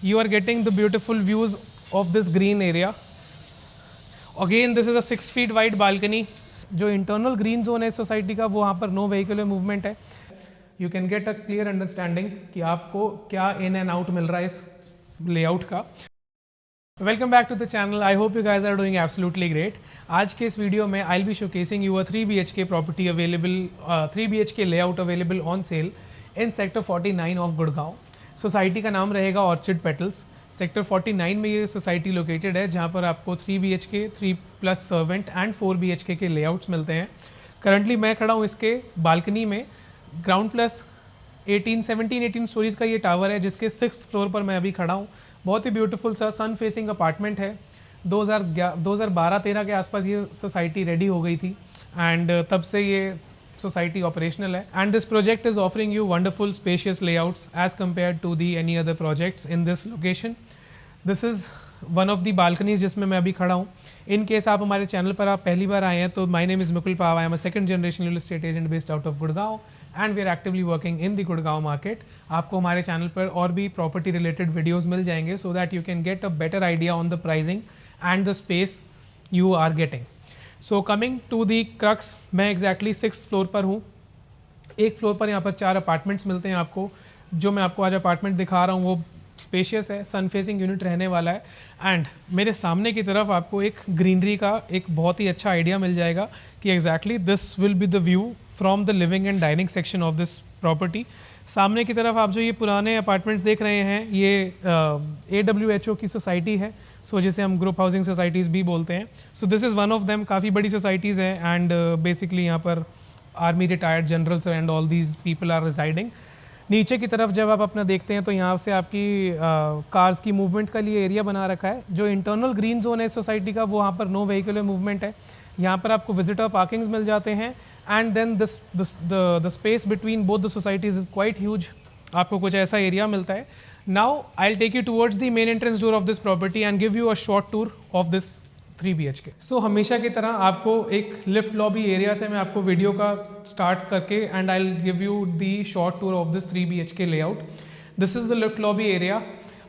you are getting the beautiful views of this green area. Again, this is a 6 feet wide balcony. जो internal green zone है society का, वो वहाँ पर no vehicular movement है. You can get a clear understanding कि आपको क्या इन एंड आउट मिल रहा है इस लेआउट का. Welcome back to the channel. I hope you guys are doing absolutely great. आज के इस वीडियो में I will be showcasing you a 3 BHK property available, 3 BHK layout available on sale in sector 49 of Gurgaon. Society का नाम रहेगा orchid Petals. Sector 49 में ये society located है, जहाँ पर आपको 3 BHK, 3+ सर्वेंट एंड 4 BHK के लेआउट्स मिलते हैं. करंटली मैं खड़ा हूँ इसके बालकनी में. ग्राउंड प्लस 18 स्टोरीज़ का ये टावर है, जिसके 6th फ्लोर पर मैं अभी खड़ा हूँ. बहुत ही ब्यूटीफुल सा सन फेसिंग अपार्टमेंट है. 2012-13 के आसपास ये सोसाइटी रेडी हो गई थी एंड तब से ये सोसाइटी ऑपरेशनल है. And this project is offering you wonderful spacious layouts as compare to the any other projects in this location. This is one of the balconies जिसमें मैं अभी खड़ा हूँ. इन केस आप हमारे चैनल पर आप पहली बार आए हैं तो my name is Mukul Pav. I am a second generation real estate agent based out of Gurgaon and we are actively working in the Gurgaon market. आपको हमारे चैनल पर और भी प्रॉपर्टी रिलेटेड वीडियोस मिल जाएंगे so that you can get a better idea on the pricing and the space you are getting. So coming to the crux, मैं exactly 6th floor पर हूँ. एक फ्लोर पर यहाँ पर 4 अपार्टमेंट्स मिलते हैं आपको. जो मैं आपको आज अपार्टमेंट दिखा रहा हूँ वो स्पेशियस है, सन फेसिंग यूनिट रहने वाला है. एंड मेरे सामने की तरफ आपको एक ग्रीनरी का एक बहुत ही अच्छा आइडिया मिल जाएगा कि exactly this will be the view from the living and dining section of this property. सामने की तरफ आप जो ये पुराने अपार्टमेंट्स देख रहे हैं, ये AWHO की सोसाइटी है. सो जिसे हम ग्रुप हाउसिंग सोसाइटीज़ भी बोलते हैं. So this is one of them. काफ़ी बड़ी सोसाइटीज़ हैं एंड बेसिकली यहाँ पर army retired generals and all these people are residing. नीचे की तरफ जब आप अपना देखते हैं तो यहाँ से आपकी कार्स की मूवमेंट का लिए एरिया बना रखा है. जो इंटरनल ग्रीन जोन है सोसाइटी का, वो वहाँ पर नो व्हीकुलर मूवमेंट है. यहाँ पर आपको विजिटर पार्किंग्स मिल जाते हैं and then the space between both the societies is quite huge. आपको कुछ ऐसा एरिया मिलता है. Now I will take you towards the main entrance door of this property and give you a short tour of this 3 BHK. So हमेशा की तरह आपको एक लिफ्ट लॉबी एरिया से मैं आपको वीडियो का स्टार्ट करके and I will give you the short tour of this 3 BHK layout. This is the lift lobby area.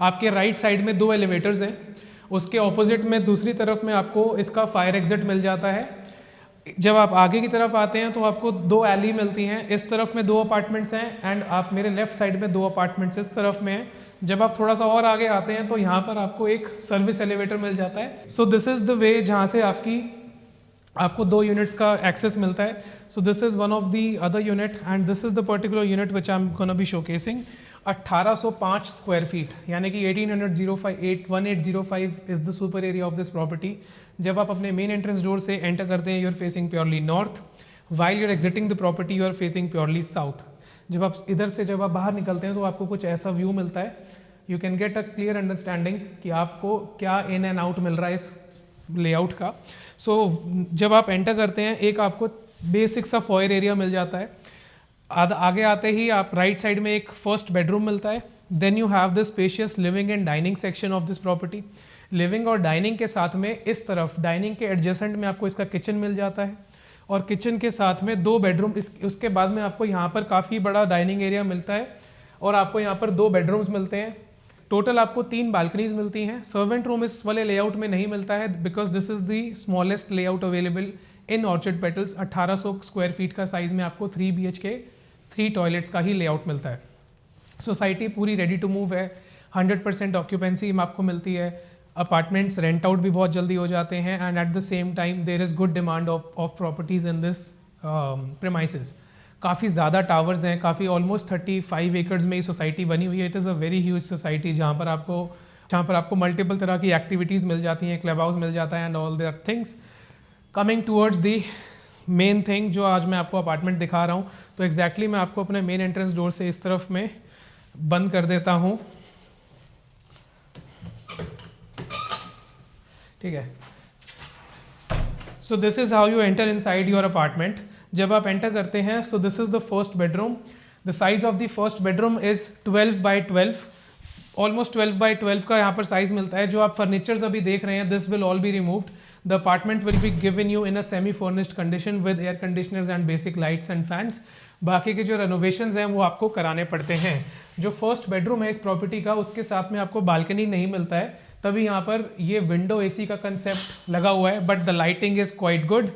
आपके राइट साइड में 2 एलिवेटर्स हैं. उसके ऑपोजिट में दूसरी तरफ में आपको इसका फायर एग्जिट मिल जाता है. जब आप आगे की तरफ आते हैं तो आपको 2 एली मिलती हैं. इस तरफ में 2 अपार्टमेंट्स हैं एंड आप मेरे लेफ्ट साइड में 2 अपार्टमेंट्स इस तरफ में हैं. जब आप थोड़ा सा और आगे आते हैं तो यहाँ पर आपको एक सर्विस एलिवेटर मिल जाता है. So this is the way जहाँ से आपको 2 यूनिट्स का एक्सेस मिलता है. So this is one of the other unit and this is the particular unit which I am gonna be showcasing. 1805 square feet, यानी कि 1805 is the super area of this property. जब आप अपने main entrance door से enter करते हैं, you are facing purely north, while you are exiting the property you are facing purely south. जब आप इधर से जब आप बाहर निकलते हैं तो आपको कुछ ऐसा व्यू मिलता है. You can get a clear understanding कि आपको क्या इन एंड आउट मिल रहा है इस लेआउट का. सो जब आप एंटर करते हैं, एक आपको बेसिक सा फॉयर एरिया मिल जाता है. आगे आते ही आप राइट साइड में एक फर्स्ट बेडरूम मिलता है. Then you have the spacious living and dining section of this property. Living और डाइनिंग के साथ में इस तरफ डाइनिंग के एडजेसेंट में आपको इसका किचन मिल जाता है और किचन के साथ में 2 बेडरूम. उसके बाद में आपको यहाँ पर काफ़ी बड़ा डाइनिंग एरिया मिलता है और आपको यहाँ पर 2 बेडरूम्स मिलते हैं. टोटल आपको 3 बालकनीज मिलती हैं. सर्वेंट रूम इस वाले लेआउट में नहीं मिलता है because this is the smallest layout available in Orchid petals. 1800 square feet का साइज़ में आपको 3 BHK 3 टॉयलेट्स का ही लेआउट मिलता है. सोसाइटी पूरी रेडी टू मूव है. 100% ऑक्यूपेंसी आपको मिलती है. अपार्टमेंट्स रेंट आउट भी बहुत जल्दी हो जाते हैं and at the same time there is good demand of properties in this premises. काफ़ी ज़्यादा टावर्स हैं. काफ़ी ऑलमोस्ट 35 एकर्स में ये सोसाइटी बनी हुई है. It is a very huge society जहाँ पर आपको मल्टीपल तरह की एक्टिविटीज़ मिल जाती हैं. क्लब हाउस मिल जाता है and all their things. Coming towards the main thing जो आज मैं आपको अपार्टमेंट दिखा रहा हूँ, तो एग्जैक्टली मैं आपको अपने मेन एंट्रेंस डोर से इस तरफ में बंद कर देता हूँ. ठीक है. So this is how you enter inside your apartment. जब आप एंटर करते हैं, so this is the first bedroom. The size of the first bedroom is 12 by 12. Almost 12 by 12 का यहाँ पर साइज़ मिलता है. जो आप फर्नीचर्स अभी देख रहे हैं, this will all be removed. The apartment will be given you in a semi furnished condition with air conditioners and basic lights and fans. बाकी के जो रेनोवेशंस हैं वो आपको कराने पड़ते हैं। जो फर्स्ट बेडरूम है इस प्रॉपर्टी का, उसके साथ में आपको बालकनी नहीं मिलता है, तभी यहाँ पर ये विंडो एसी का कंसेप्ट लगा हुआ है, but the lighting is quite good.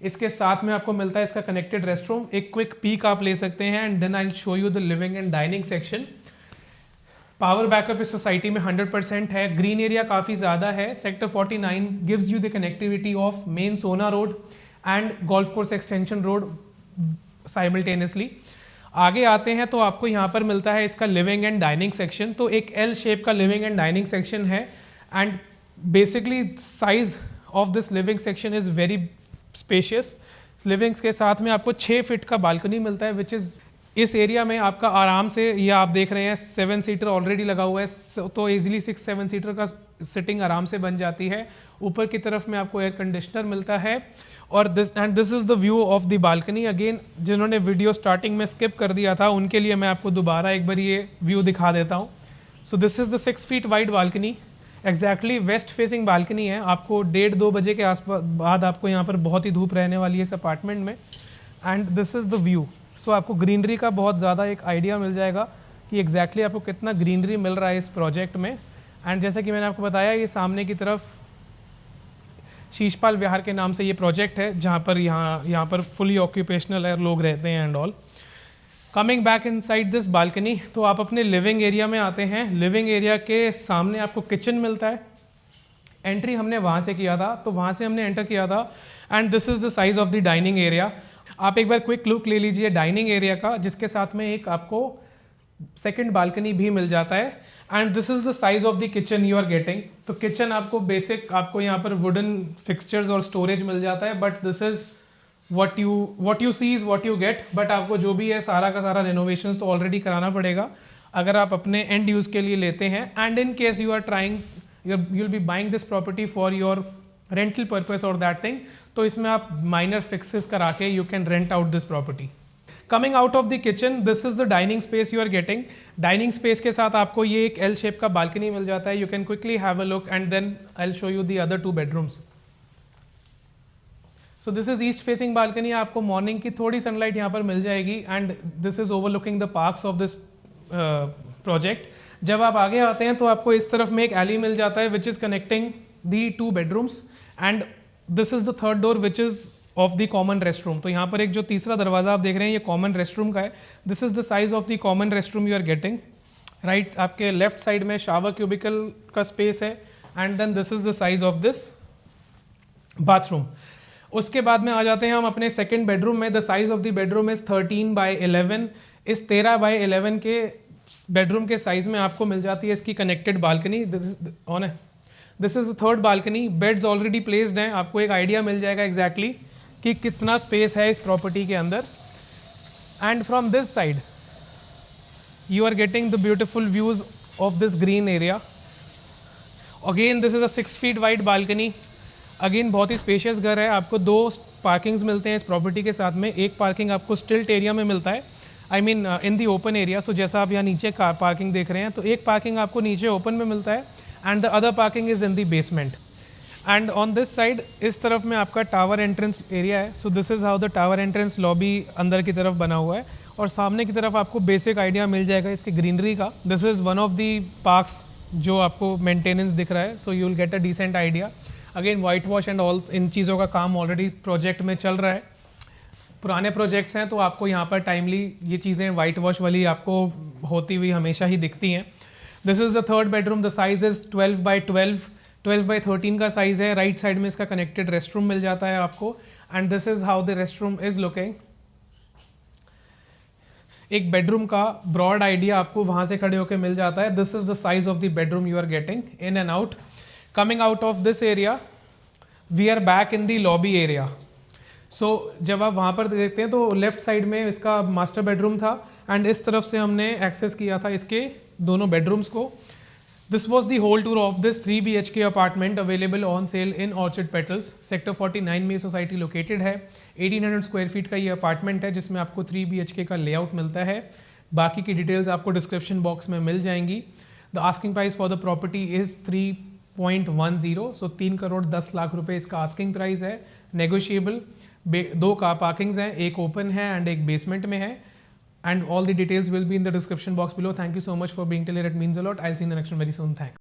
इसके साथ में आपको मिलता है इसका कनेक्टेड रेस्टरूम। एक क्विक पीक आप ले सकते हैं and then I will show you the living and dining section. Power backup इस सोसाइटी में 100% है। ग्रीन एरिया काफ़ी ज़्यादा है। Sector 49 gives you the connectivity of main Sohna road and golf course extension road simultaneously. आगे आते हैं तो आपको यहाँ पर मिलता है इसका लिविंग एंड डाइनिंग सेक्शन। तो एक एल शेप का लिविंग एंड डाइनिंग सेक्शन है and basically size of this living section is very spacious. Livings के साथ में आपको 6 फीट का बालकनी मिलता है, विच इज़ इस एरिया में आपका आराम से, ये आप देख रहे हैं 7 सीटर ऑलरेडी लगा हुआ है, तो इजीली 6-7 सीटर का सिटिंग आराम से बन जाती है। ऊपर की तरफ में आपको एयर कंडीशनर मिलता है और this is the view of the balcony. Again जिन्होंने वीडियो स्टार्टिंग में स्किप कर दिया था उनके लिए मैं आपको दोबारा एक बार ये व्यू दिखा देता हूँ। सो this is the 6 feet wide balcony. Exactly waste facing balcony है। आपको 1:30-2 बजे के आसपास बाद आपको यहाँ पर बहुत ही धूप रहने वाली है इस अपार्टमेंट में। And this is the view. So आपको ग्रीनरी का बहुत ज़्यादा एक आइडिया मिल जाएगा कि एग्जैक्टली आपको कितना ग्रीनरी मिल रहा है इस प्रोजेक्ट में। एंड जैसे कि मैंने आपको बताया, ये सामने की तरफ शीशपाल विहार के नाम से ये प्रोजेक्ट है, जहाँ पर यहाँ पर फुली ऑक्यूपेशनल है, लोग रहते हैं and all. Coming back inside this balcony, तो आप अपने लिविंग एरिया में आते हैं। लिविंग एरिया के सामने आपको किचन मिलता है। एंट्री हमने वहाँ से किया था, तो वहाँ से हमने एंटर किया था। And this is the size of the dining area. आप एक बार क्विक लुक ले लीजिए डाइनिंग एरिया का, जिसके साथ में एक आपको सेकंड बालकनी भी मिल जाता है। And this is the size of the kitchen you are getting. तो किचन आपको बेसिक, आपको यहाँ पर वुडन फिक्सचर्स और स्टोरेज मिल जाता है, but this is what you see is what you get। But आपको जो भी है सारा का सारा रेनोवेशंस तो ऑलरेडी कराना पड़ेगा अगर आप अपने एंड यूज़ के लिए लेते हैं। And in case you are trying, you will be buying this property for your rental purpose और दैट थिंग, तो इसमें आप माइनर फिक्सेस करा के you can rent out this property. Coming out of the kitchen, this is the dining space you are getting. Dining space के साथ आपको ये एक एल शेप का बालकनी मिल जाता है। You can quickly have a look and then I will show you the other 2 bedrooms. So this is east facing balcony. आपको मॉर्निंग की थोड़ी सनलाइट यहाँ पर मिल जाएगी and this is overlooking the parks of this project. जब आप आगे आते हैं तो आपको इस तरफ में एक एली मिल जाता है which is connecting the 2 bedrooms and this is the third door which is of the common restroom. तो यहाँ पर एक जो तीसरा दरवाजा आप देख रहे हैं ये कॉमन रेस्टरूम का है। This is the size of the common restroom you are getting. Right, आपके लेफ्ट साइड में शावर क्यूबिकल का स्पेस है and then this is the size of this bathroom. उसके बाद में आ जाते हैं हम अपने सेकंड बेडरूम में। The size of the bedroom is 13/11। इस 13/11 के बेडरूम के साइज में आपको मिल जाती है इसकी connected balcony. This is the third balcony. Beds already placed हैं। आपको एक आइडिया मिल जाएगा एग्जैक्टली कि कितना स्पेस है इस प्रॉपर्टी के अंदर। And from this side you are getting the beautiful views of this green area. Again this is a 6 feet wide balcony. Again बहुत ही स्पेशियस घर है। आपको 2 पार्किंग्स मिलते हैं इस प्रॉपर्टी के साथ में। एक पार्किंग आपको स्टिल्ट एरिया में मिलता है, I mean in the open area. So जैसा आप यहाँ नीचे कार पार्किंग देख रहे हैं, तो एक पार्किंग आपको नीचे ओपन में मिलता है and the other parking is in the basement. And on this side इस तरफ में आपका टावर एंट्रेंस एरिया है। So this is how the tower entrance lobby अंदर की तरफ बना हुआ है और सामने की तरफ आपको बेसिक आइडिया मिल जाएगा इसकी ग्रीनरी का। This is one of the parks जो आपको मेंटेनेंस दिख रहा है। So you will get a decent idea. Again white wash and all, इन चीज़ों का काम ऑलरेडी प्रोजेक्ट में चल रहा है। पुराने प्रोजेक्ट्स हैं तो आपको यहाँ पर टाइमली ये चीज़ें वाइट वॉश वाली आपको होती हुई हमेशा ही दिखती हैं। This is the third bedroom. The size is 12/12। 12/13 का साइज़ है। राइट साइड में इसका कनेक्टेड रेस्टरूम मिल जाता है आपको and this is how the restroom is looking. एक बेडरूम का ब्रॉड आइडिया आपको वहाँ से खड़े होकर मिल जाता है। This is the size of the bedroom you are getting in and out. Coming out of this area, we are back in the lobby area. So जब आप वहाँ पर देखते हैं तो लेफ्ट साइड में इसका मास्टर बेडरूम था एंड इस तरफ से हमने एक्सेस किया था इसके दोनों बेडरूम्स को। This was the whole tour of this 3 BHK apartment available on sale in Orchid Petals. Sector 49 में सोसाइटी लोकेटेड है। 1800 स्क्वायर फीट का ये अपार्टमेंट है जिसमें आपको 3 BHK का लेआउट मिलता है। बाकी की डिटेल्स आपको डिस्क्रिप्शन बॉक्स में मिल जाएंगी। The asking price for the property is 6.10, सो 3 करोड़ 10 लाख रुपए इसका आस्किंग प्राइस है, नेगोशिएबल। 2 कार पार्किंग्स हैं, एक ओपन है एंड एक बेसमेंट में है, and all the details will be in the description box below. Thank you so much for being till here, it means a lot. I will see you in the next one very soon. Thanks.